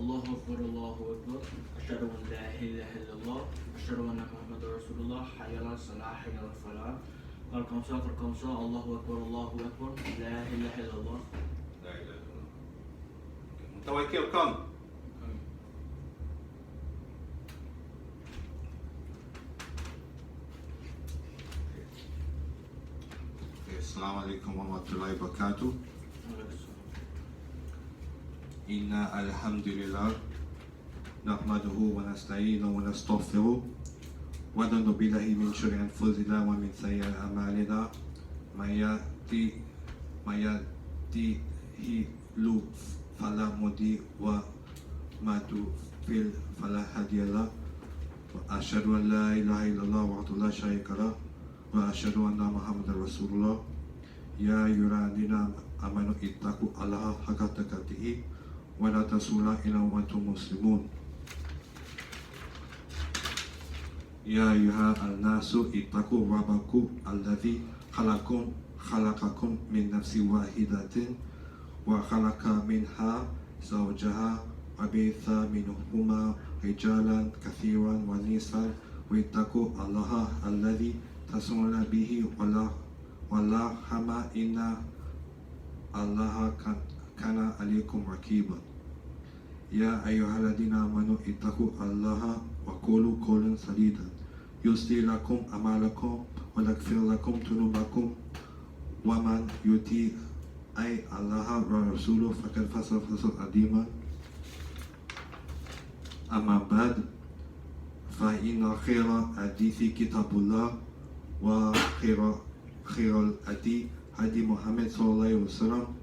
الله أكبر الله أكبر أشهد أن لا إله إلا الله أشهد أن محمد رسول الله حي على الصلاة حي على الفلاح الخمسة الله أكبر لا إله إلا الله. لا إله إلا الله. متوكل come. Assalamu alaikum wa rahmatullahi wa barakatuh. Inna alhamdulillah nahmaduhu wa nasta'inuhu wa nastaghfiruh wa na'udhu billahi min shururi anfusina wa min sayyi'ati a'malina may yahdihillahu fala mudilla wa man yudlil fala hadiya lahu wa ashhadu an la ilaha illallah wahdahu la sharika lahu wa ashhadu anna Muhammadar Rasulullah. Ya ayyuhallazina amanu ittaqullaha haqqa tuqatih wa la tamutunna illa wa antum muslimun. Ya ayyuhan nasu ittaqu rabbakum alladzi khalaqakum min nafsin wahidatin wa khalaqa minha zawjaha wa batha minhuma rijalan katsiran wa nisaa wattaqullaha alladzi tas'aluna bihi wallahama inna allaha kana alaykum raqiba. Ya ayyuhalladhina amanu ittaqullaha wa qulu qawlan sadida yuslih lakum a'malakum wa yaghfir lakum dhunubakum wa man yuti allaha wa rasulahu faqad faza fawzan 'azima. Amma ba'd, fa inna khayra hadithi kitabullah wa khairal hadi Muhammad sallallahu alaihi wasallam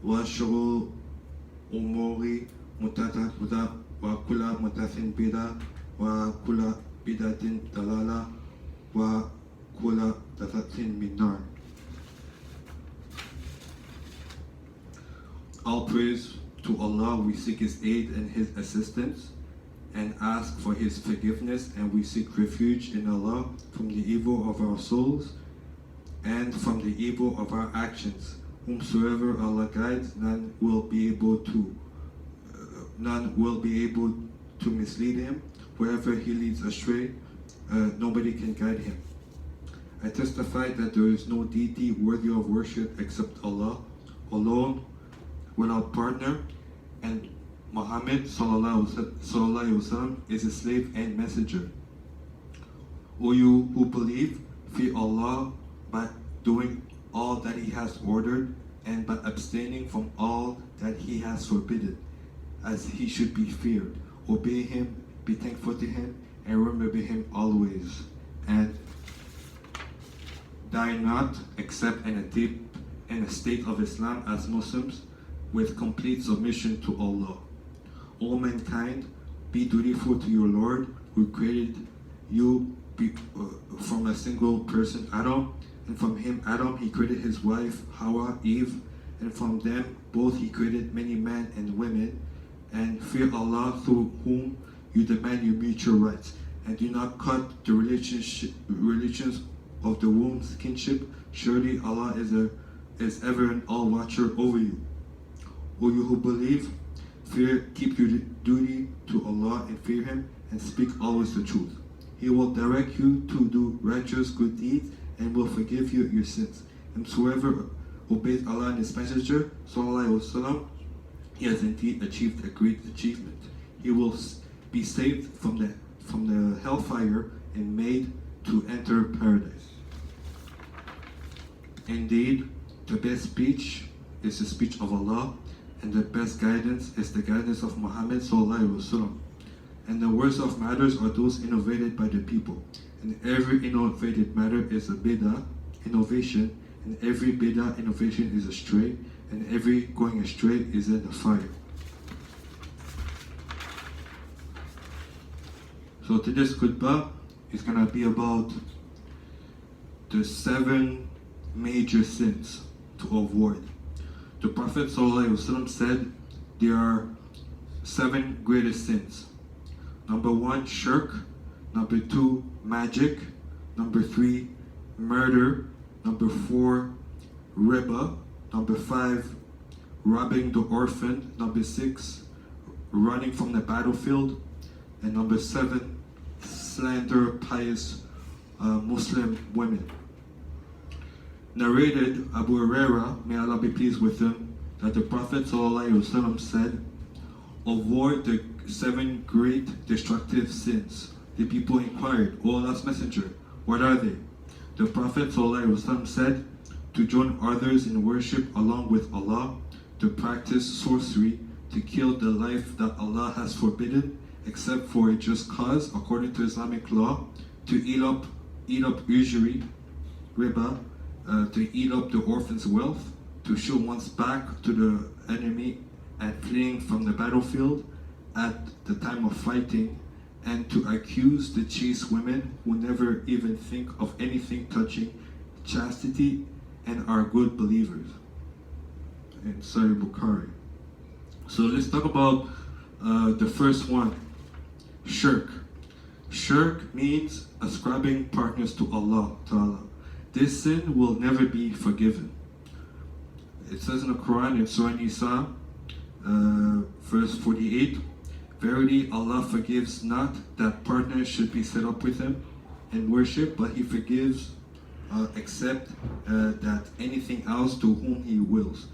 wa syarrul umuri muhdatsaatuha wa kullu muhdatsatin bid'ah wa kullu bid'atin dalalah wa kullu dalalatin finnar. All praise to Allah. We seek His aid and His assistance and ask for His forgiveness, and we seek refuge in Allah from the evil of our souls and from the evil of our actions. Whomsoever Allah guides, none will be able to mislead him. Wherever He leads astray, nobody can guide him. I testify that there is no deity worthy of worship except Allah alone, without partner, and Muhammad sallallahu alaihi wasallam is a slave and messenger. O you who believe, fear Allah by doing all that He has ordered and by abstaining from all that He has forbidden, as He should be feared. Obey Him, be thankful to Him, and remember Him always. And die not except in a state of Islam as Muslims, with complete submission to Allah. All mankind, be dutiful to your Lord, who created you from a single person, Adam, and from him, Adam, He created his wife, Hawa, Eve, and from them both He created many men and women. And fear Allah, through whom you demand your mutual rights, and do not cut the relations of the womb's kinship. Surely Allah is ever an all-watcher over you. O you who believe, keep your duty to Allah and fear Him, and speak always the truth. He will direct you to do righteous good deeds and will forgive you your sins. And whoever obeys Allah and His Messenger sallallahu alaihi wasallam, he has indeed achieved a great achievement. He will be saved from the hellfire and made to enter paradise. Indeed, the best speech is the speech of Allah, and the best guidance is the guidance of Muhammad sallallahu alaihi wasallam. And the worst of matters are those innovated by the people. And every innovated matter is a bid'ah innovation, and every bid'ah innovation is astray, and every going astray is in the fire. So today's khutbah is going to be about the 7 major sins to avoid. The Prophet ﷺ said there are 7 greatest sins. Number 1, shirk. Number 2, magic. Number 3, murder. Number 4, riba. Number 5, robbing the orphan. Number 6, running from the battlefield. And number 7, slander pious Muslim women. Narrated Abu Huraira, may Allah be pleased with him, that the Prophet ﷺ said, avoid the 7 great destructive sins. The people inquired, O Allah's Messenger, what are they? The Prophet ﷺ said, to join others in worship along with Allah, to practice sorcery, to kill the life that Allah has forbidden, except for a just cause according to Islamic law, to eat up usury, riba, to eat up the orphan's wealth, to show one's back to the enemy and fleeing from the battlefield at the time of fighting, and to accuse the chaste women who never even think of anything touching chastity and are good believers. In Sahih Bukhari. So let's talk about the first one, shirk. Shirk means ascribing partners to Allah Ta'ala. This sin will never be forgiven. It says in the Quran in Surah Nisa, verse 48, verily Allah forgives not that partners should be set up with him in worship, but he forgives except that anything else to whom he wills.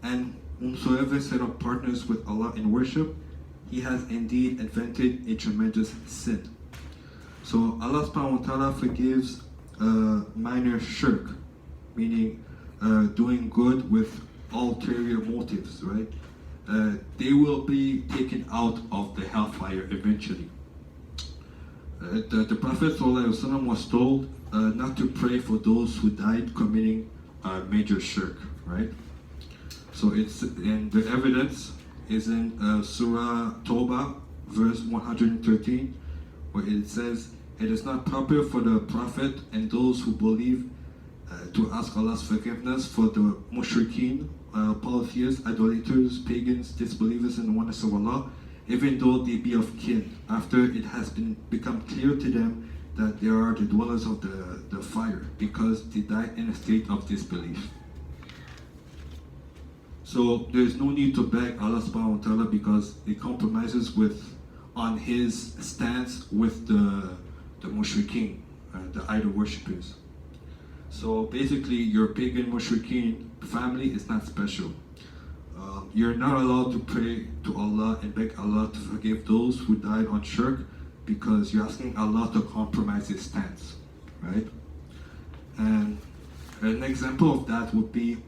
And whomsoever set up partners with Allah in worship, he has indeed invented a tremendous sin. So Allah subhanahu wa ta'ala forgives minor shirk, meaning doing good with ulterior motives, right? They will be taken out of the hellfire eventually. The Prophet ﷺ was told not to pray for those who died committing major shirk, right? So and the evidence is in Surah Tawbah, verse 113, where it says, it is not proper for the Prophet and those who believe to ask Allah's forgiveness for the mushrikeen, polytheists, idolaters, pagans, disbelievers in the oneness of Allah, even though they be of kin, after it has become clear to them that they are the dwellers of the fire, because they died in a state of disbelief. So there is no need to beg Allah subhanahu wa ta'ala, because it compromises on his stance with the mushrikeen, the idol worshippers. So basically, your pagan mushrikeen family is not special. You're not allowed to pray to Allah and beg Allah to forgive those who died on shirk, because you're asking Allah to compromise his stance, right? And an example of that would be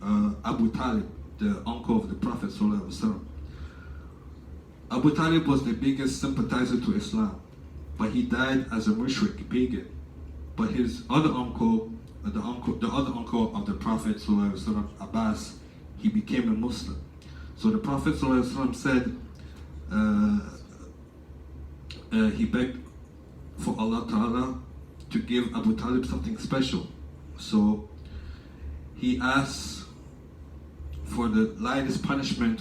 Abu Talib, the uncle of the Prophet ﷺ. Abu Talib was the biggest sympathizer to Islam, but he died as a mushrik, pagan. But his other uncle, the other uncle of the Prophet ﷺ, Abbas, he became a Muslim. So the Prophet ﷺ said, he begged for Allah Ta'ala to give Abu Talib something special. So he asked for the lightest punishment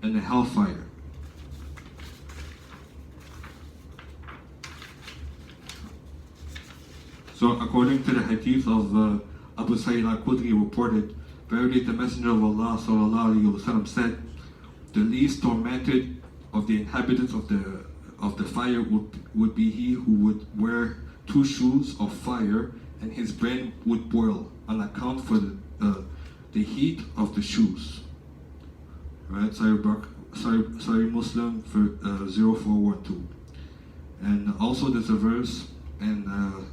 in the hellfire. So according to the hadith of Abu Sa'id al-Khudri reported, verily the Messenger of Allah ﷺ said, the least tormented of the inhabitants of the fire would be he who would wear 2 shoes of fire, and his brain would boil on account for the heat of the shoes. Right? Sorry Muslim for 0412. And also there's a verse in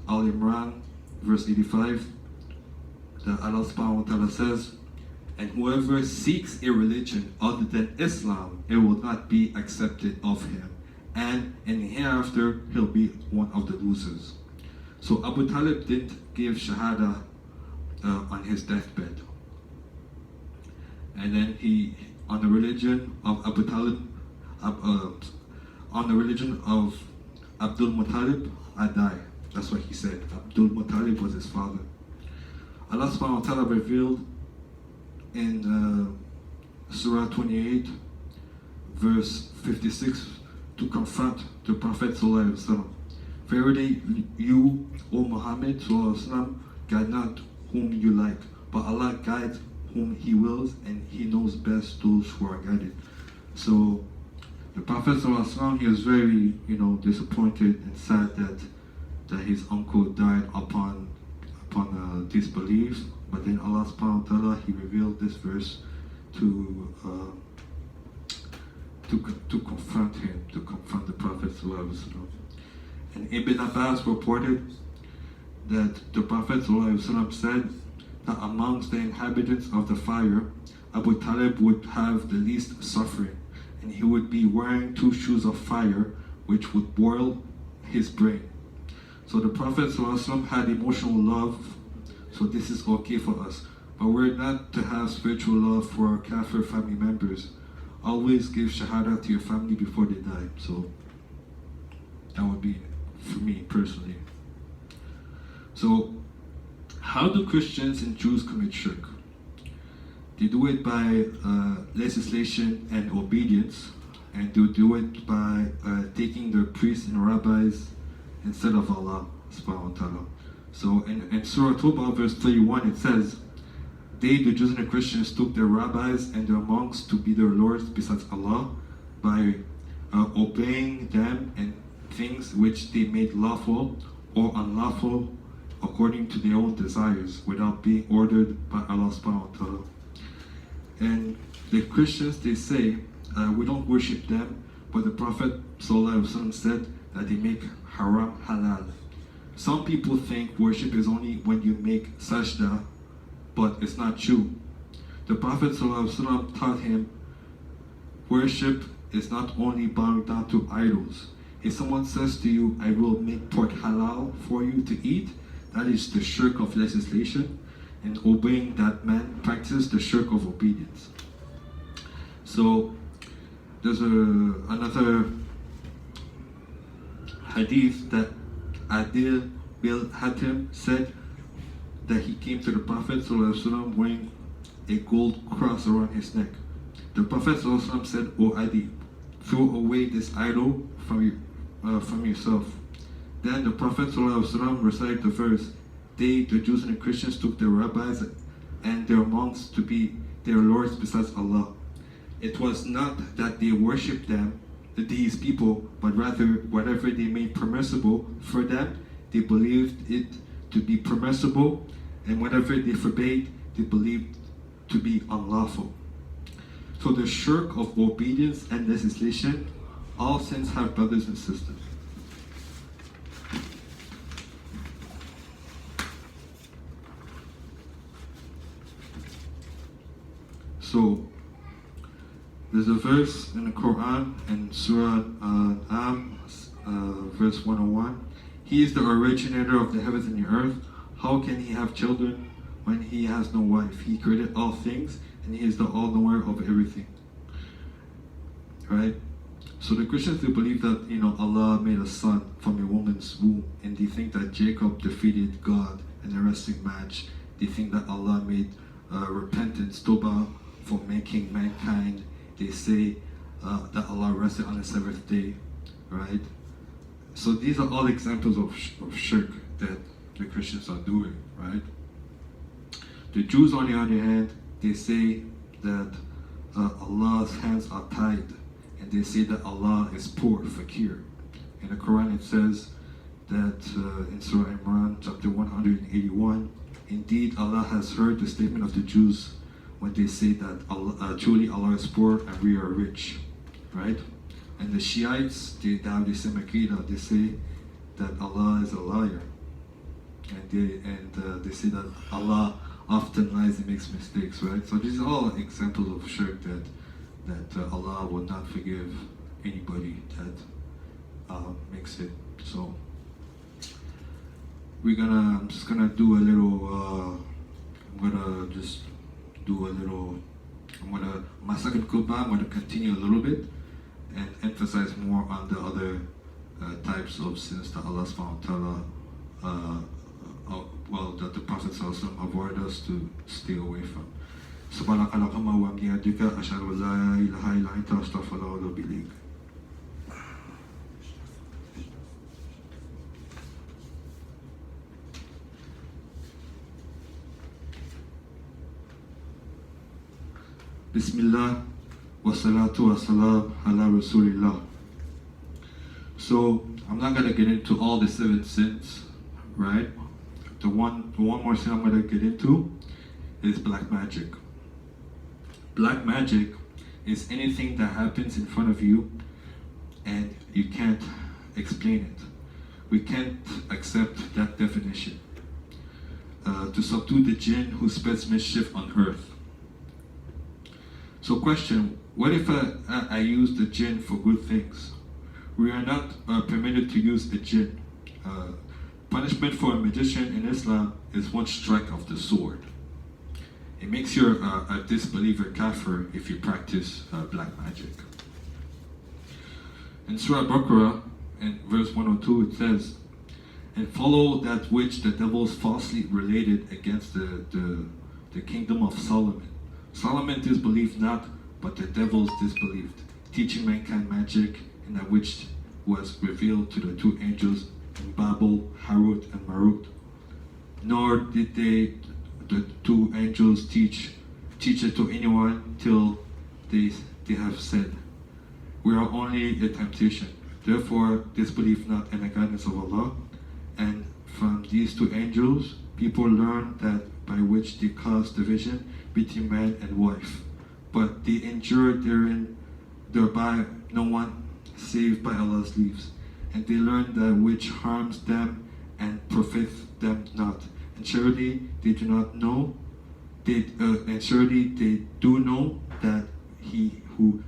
Al Imran, verse 85, that Allah subhanahu wa ta'ala says, and whoever seeks a religion other than Islam, it will not be accepted of him, and in hereafter he'll be one of the losers. So Abu Talib didn't give Shahada on his deathbed. And then he, on the religion of Abu Talib, on the religion of Abdul Muttalib, I die. That's what he said. Abdul Muttalib was his father. Allah subhanahu wa ta'ala revealed in Surah 28, verse 56, to confront the Prophet sallallahu alaihi wasallam. Verily, you, O Muhammad sallallahu alaihi wasallam, guide not whom you like, but Allah guides whom He wills, and He knows best those who are guided. So The Prophet ﷺ, he was very, disappointed and sad that his uncle died upon disbelief. But then Allah subhanahu wa ta'ala, he revealed this verse to confront him, to confront the Prophet ﷺ. And Ibn Abbas reported that the Prophet ﷺ said that amongst the inhabitants of the fire, Abu Talib would have the least suffering, and he would be wearing 2 shoes of fire which would boil his brain. So the Prophet ﷺ had emotional love, so this is okay for us. But we're not to have spiritual love for our kafir family members. Always give shahada to your family before they die. So that would be for me personally. So how do Christians and Jews commit shirk? They do it by legislation and obedience, and they do it by taking their priests and rabbis instead of Allah subhanahu wa ta'ala. So in Surah Tawbah verse 31 it says, they, the Jews and the Christians, took their rabbis and their monks to be their lords besides Allah by obeying them in things which they made lawful or unlawful according to their own desires without being ordered by Allah subhanahu wa ta'ala. And the Christians, they say, we don't worship them, but the Prophet ﷺ said that they make haram halal. Some people think worship is only when you make sajda, but it's not true. The Prophet ﷺ taught him worship is not only bowing down to idols. If someone says to you, I will make pork halal for you to eat, that is the shirk of legislation, and obeying that man practices the shirk of obedience. So there's another hadith that Adil bin Hatim said that he came to the Prophet ﷺ wearing a gold cross around his neck. The Prophet ﷺ said, O Adi, throw away this idol from yourself. Then the Prophet ﷺ recited the verse, they, the Jews and the Christians, took their rabbis and their monks to be their lords besides Allah. It was not that they worshipped these people, but rather whatever they made permissible for them, they believed it to be permissible, and whatever they forbade, they believed to be unlawful. So the shirk of obedience and legislation, all sins have brothers and sisters. So there's a verse in the Quran in Surah Am, verse 101. He is the originator of the heavens and the earth. How can he have children when he has no wife? He created all things, and he is the all-knower of everything. Right? So the Christians, they believe that Allah made a son from a woman's womb, and they think that Jacob defeated God in a wrestling match. They think that Allah made repentance, tawbah, for making mankind. They say that Allah rested on the 7th day, right? So these are all examples of shirk that the Christians are doing, right? The Jews, on the other hand, they say that Allah's hands are tied, and they say that Allah is poor, fakir. In the Quran it says that in Surah Imran, chapter 181, indeed Allah has heard the statement of the Jews when they say that truly Allah is poor and we are rich, right? And the Shiites, they have the same aqidah. They say that Allah is a liar, and they say that Allah often lies and makes mistakes, right? So these are all examples of shirk that Allah will not forgive anybody that makes it. So I'm just gonna do a little. My second khutbah, I'm going to continue a little bit and emphasize more on the other types of sins that Allah subhanahu wa ta'ala, that the Prophet avoided us to stay away from. Subhanakallahumma wa bihamdika ashhadu an la ilaha illa anta astaghfiruka wa atubu ilayk. Bismillah, Wassalatu wassalam ala Rasulillah. So I'm not gonna get into all the 7 sins, right? The one more sin I'm gonna get into is black magic. Black magic is anything that happens in front of you and you can't explain it. We can't accept that definition. To subdue the jinn who spreads mischief on earth. So question, what if I use the jinn for good things? We are not permitted to use the jinn. Punishment for a magician in Islam is 1 strike of the sword. It makes you a disbeliever kafir if you practice black magic. In Surah Baqarah, in verse 102, it says, "And follow that which the devils falsely related against the kingdom of Solomon. Solomon disbelieved not, but the devils disbelieved, teaching mankind magic, in that which was revealed to the 2 angels in Babel, Harut and Marut. Nor did the 2 angels teach it to anyone till they have said, we are only a temptation. Therefore, disbelieve not in the guidance of Allah. And from these 2 angels, people learn that by which they cause division between man and wife. But they endure therein, thereby no one saved by Allah's leaves. And they learn that which harms them and profits them not. And surely they do not know, and surely they do know that he who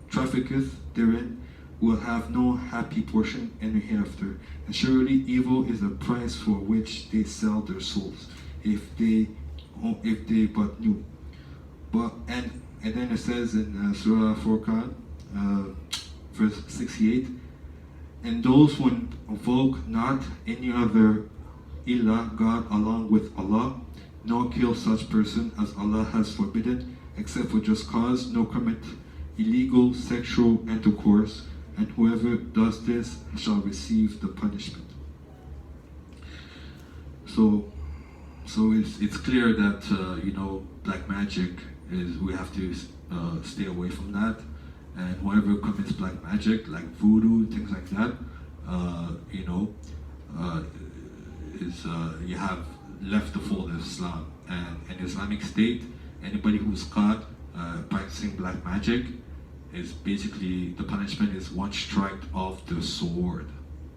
trafficketh therein will have no happy portion in the hereafter. And surely evil is the price for which they sell their souls, if they but knew." And then it says in Surah Furqan, verse 68, "And those who invoke not any other illa God along with Allah, nor kill such person as Allah has forbidden, except for just cause, nor commit illegal sexual intercourse, and whoever does this shall receive the punishment." So it's clear that black magic we have to stay away from that, and whoever commits black magic like voodoo, things like that, you have left the fold of Islam. And in Islamic State, anybody who's caught practicing black magic is basically, the punishment is 1 strike of the sword.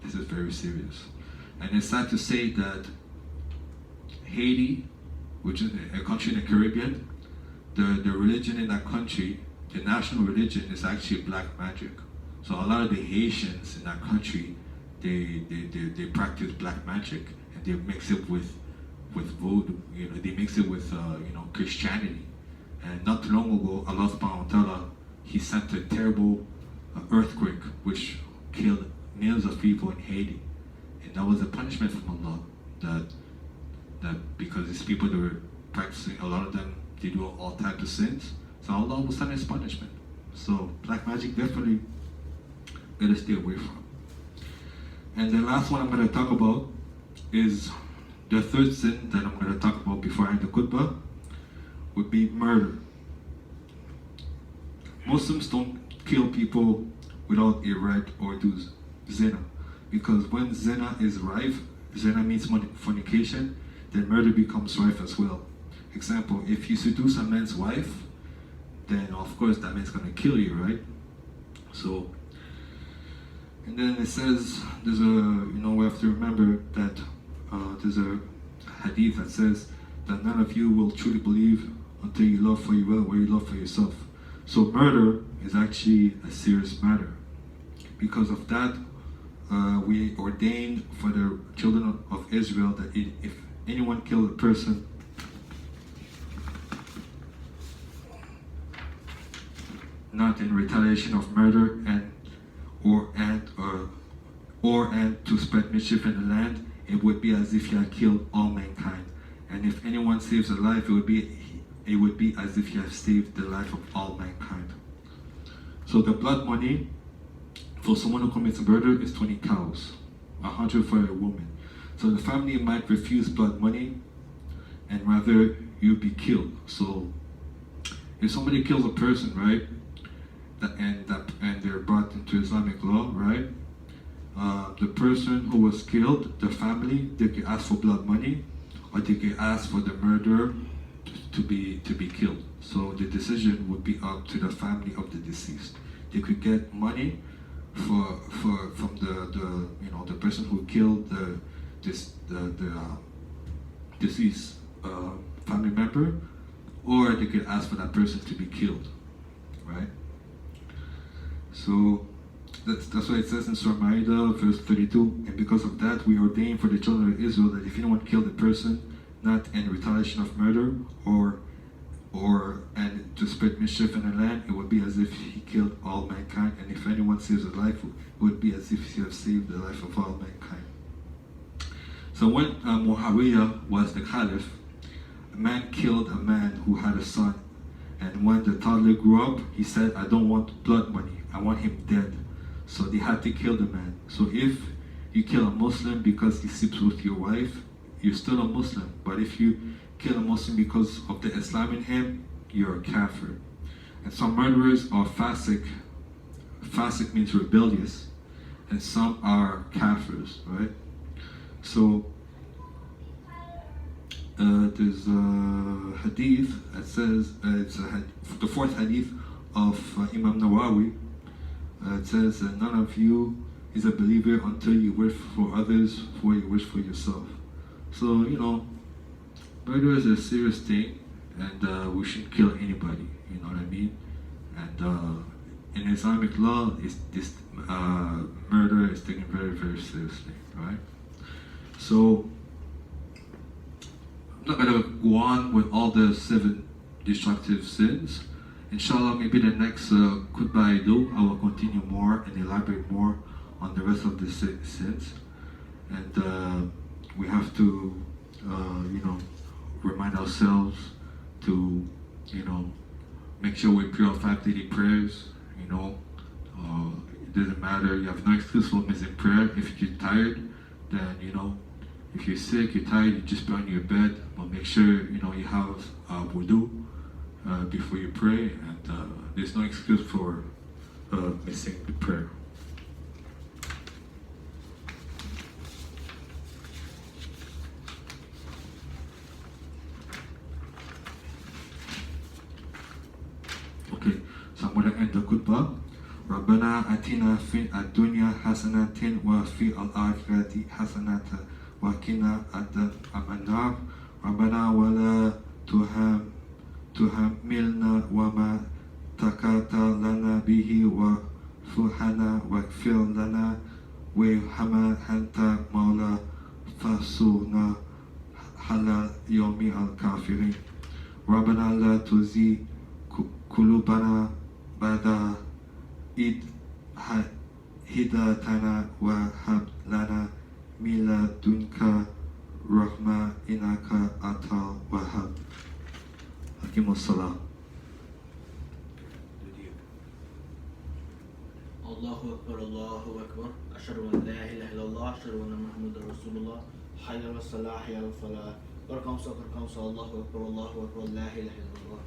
This is very serious. And it's sad to say that Haiti, which is a country in the Caribbean, the religion in that country, the national religion is actually black magic. So a lot of the Haitians in that country, they practice black magic, and they mix it with voodoo. They mix it with Christianity. And not too long ago, Allah subhanahu wa ta'ala, He sent a terrible earthquake which killed millions of people in Haiti. And that was a punishment from Allah, that because these people that were practicing, a lot of them, they do all types of sins, so Allah will send His punishment. So black magic definitely better stay away from. And the last one I'm going to talk about is the 3rd sin that I'm going to talk about before I end the khutbah, would be murder. Muslims don't kill people without a right or do zina, because when zina is rife, zina means fornication, then murder becomes rife as well. Example, if you seduce a man's wife, then of course that man's gonna kill you, right? So, and then it says, there's we have to remember that there's a hadith that says that none of you will truly believe until you love for your will what you love for yourself. So murder is actually a serious matter. Because of that, we ordained for the children of Israel that if anyone killed a person not in retaliation of murder and to spread mischief in the land, it would be as if he had killed all mankind. And if anyone saves a life, it would be as if he had saved the life of all mankind. So the blood money for someone who commits murder is 20 cows, 100 for a woman. So the family might refuse blood money and rather you be killed. So if somebody kills a person, right, and they're brought into Islamic law, right, the person who was killed, the family, they could ask for blood money, or they could ask for the murderer to be killed. So the decision would be up to the family of the deceased. They could get money from the person who killed the deceased family member, or they could ask for that person to be killed, right? So that's why it says in Surah Ma'idah, verse 32, and because of that we ordain for the children of Israel that if anyone killed a person not in retaliation of murder and to spread mischief in the land, it would be as if he killed all mankind, and if anyone saves a life, it would be as if he have saved the life of all mankind. So when Muawiyah was the caliph, a man killed a man who had a son, and when the toddler grew up, he said, I don't want blood money, I want him dead. So they had to kill the man. So if you kill a Muslim because he sleeps with your wife, you're still a Muslim. But if you kill a Muslim because of the Islam in him, you're a kafir. And some murderers are fasik. Fasik means rebellious. And some are kafirs, right? So there's a hadith that says, the fourth hadith of Imam Nawawi. It says, none of you is a believer until you wish for others before you wish for yourself. So, murder is a serious thing, and we shouldn't kill anybody, you know what I mean? And in Islamic law, this murder is taken very, very seriously, right? So, I'm not going to go on with all the 7 destructive sins. Inshallah, maybe the next khutbah I do, I will continue more and elaborate more on the rest of the sins. And we have to, remind ourselves to, make sure we pray our 5 daily prayers. It doesn't matter. You have no excuse for missing prayer. If you're tired, then, if you're sick, you're tired, you just be on your bed. But make sure, you have wudu before you pray, and there's no excuse for missing the prayer. Okay, so I'm going to end the khutbah. ربنا آتنا في الدنيا حسنة وفي الآخرة حسنة وقنا عذاب النار ربنا ولا تحملنا وما طاقة لنا به واعف عنا واغفر لنا وارحمنا أنت مولانا فانصرنا على القوم الكافرين ربنا لا تزغ قلوبنا بعد إذ هديتنا وهب لنا من لدنك رحمة إنك أنت الوهاب. أقيموا الصلاة. Allahu Akbar, Allahu Akbar. Ashhadu an la ilaha illallah, ashhadu anna Muhammadar Rasulullah. Hayya ala salah, hayya ala falah. Barkamsa, Allahu Akbar, Allahu Akbar, la ilaha illallah.